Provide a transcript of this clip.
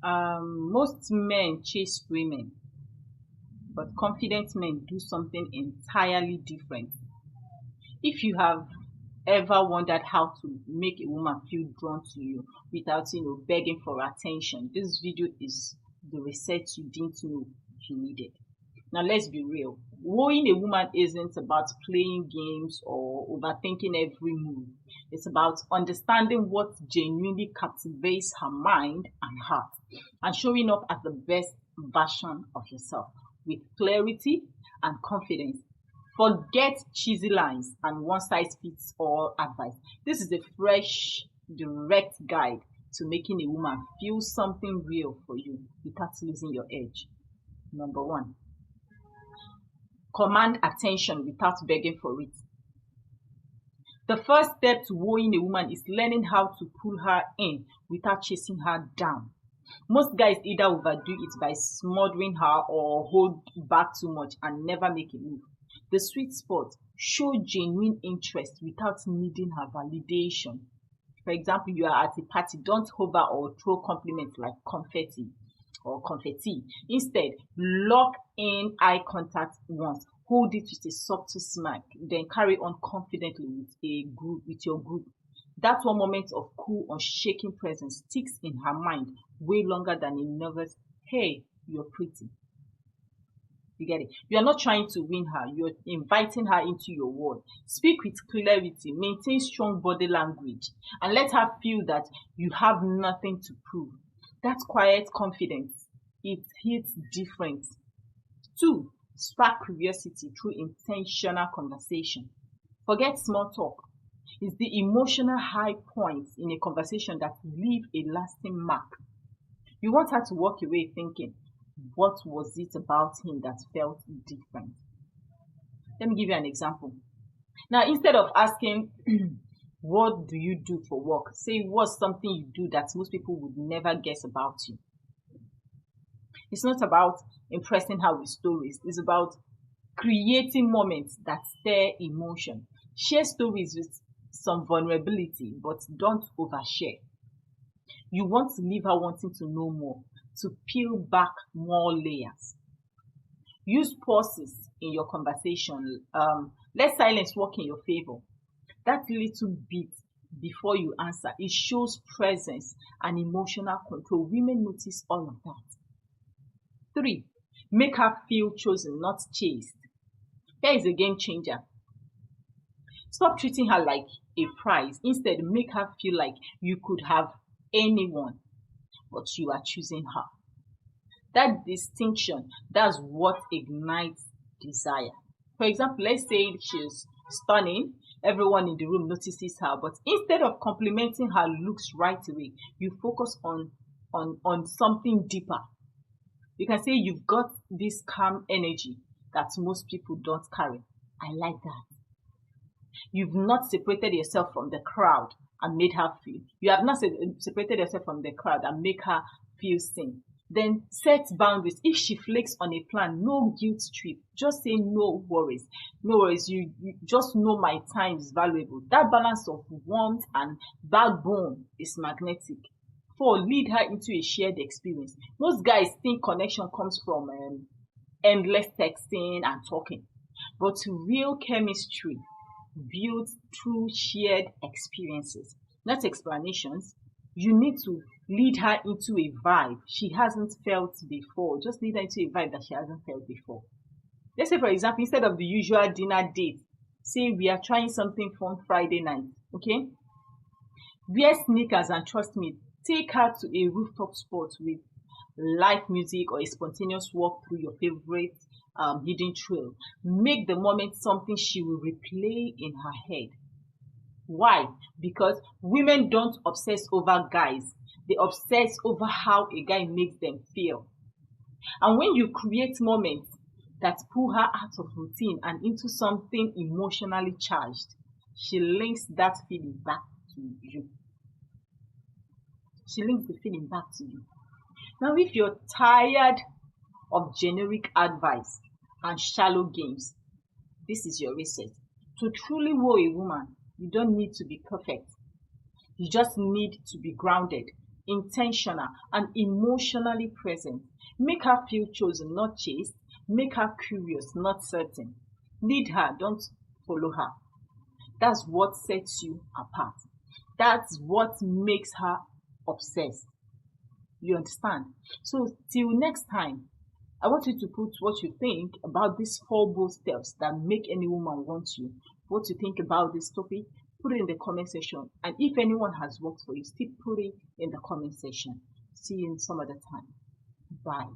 Most men chase women, but confident men do something entirely different. If you have ever wondered how to make a woman feel drawn to you without, begging for attention, this video is the research you didn't know you needed. Now, let's be real. Wooing a woman isn't about playing games or overthinking every move. It's about understanding what genuinely captivates her mind and heart and showing up as the best version of yourself with clarity and confidence. Forget cheesy lines and one-size-fits-all advice. This is a fresh, direct guide to making a woman feel something real for you without losing your edge. Number 1. Command attention without begging for it. The first step to wooing a woman is learning how to pull her in without chasing her down. Most guys either overdo it by smothering her or hold back too much and never make a move. The sweet spot: show genuine interest without needing her validation. For example, you are at a party, don't hover or throw compliments like confetti. Instead, lock in eye contact once, hold it with a subtle smirk, then carry on confidently with your group. That one moment of cool, unshaken presence sticks in her mind way longer than a nervous, "Hey, you're pretty." You get it? You are not trying to win her, you're inviting her into your world. Speak with clarity, maintain strong body language, and let her feel that you have nothing to prove. That quiet confidence, it hits different. 2. Spark curiosity through intentional conversation. Forget small talk. It's the emotional high points in a conversation that leave a lasting mark. You want her to walk away thinking, what was it about him that felt different? Let me give you an example. Now, instead of asking, what do you do for work? Say, what's something you do that most people would never guess about you? It's not about impressing her with stories. It's about creating moments that stir emotion. Share stories with some vulnerability, but don't overshare. You want to leave her wanting to know more, to peel back more layers. Use pauses in your conversation. Let silence work in your favor. That little bit before you answer, it shows presence and emotional control. Women notice all of that. 3. Make her feel chosen, not chased. Here is a game changer. Stop treating her like a prize. Instead, make her feel like you could have anyone, but you are choosing her. That distinction, that's what ignites desire. For example, let's say she's stunning. Everyone in the room notices her, but instead of complimenting her looks right away, you focus on something deeper. You can say, you've got this calm energy that most people don't carry. I like that. You've not separated yourself from the crowd and made her feel. You have not separated yourself from the crowd and make her feel seen. Then set boundaries. If she flakes on a plan, no guilt trip. Just say no worries. No worries. You just know my time is valuable. That balance of warmth and backbone is magnetic. 4. Lead her into a shared experience. Most guys think connection comes from endless texting and talking, but real chemistry built through shared experiences, not explanations. You need to lead her into a vibe she hasn't felt before. Just lead her into a vibe that she hasn't felt before. Let's say, for example, instead of the usual dinner date, say we are trying something fun Friday night, okay? Wear sneakers and trust me, take her to a rooftop spot with live music or a spontaneous walk through your favorite hidden trail. Make the moment something she will replay in her head. Why? Because women don't obsess over guys. They obsess over how a guy makes them feel. And when you create moments that pull her out of routine and into something emotionally charged, she links that feeling back to you. She links the feeling back to you. Now, if you're tired of generic advice and shallow games, this is your reset. To truly woo a woman, you don't need to be perfect. You just need to be grounded. intentional, and emotionally present. Make her feel chosen, not chased. Make her curious, not certain. Lead her, don't follow her. That's what sets you apart. That's what makes her obsessed. You understand? So till next time, I want you to put what you think about these 4 bold steps that make any woman want you. What you think about this topic, put it in the comment section. And if anyone has worked for you, still put it in the comment section. See you in some other time. Bye.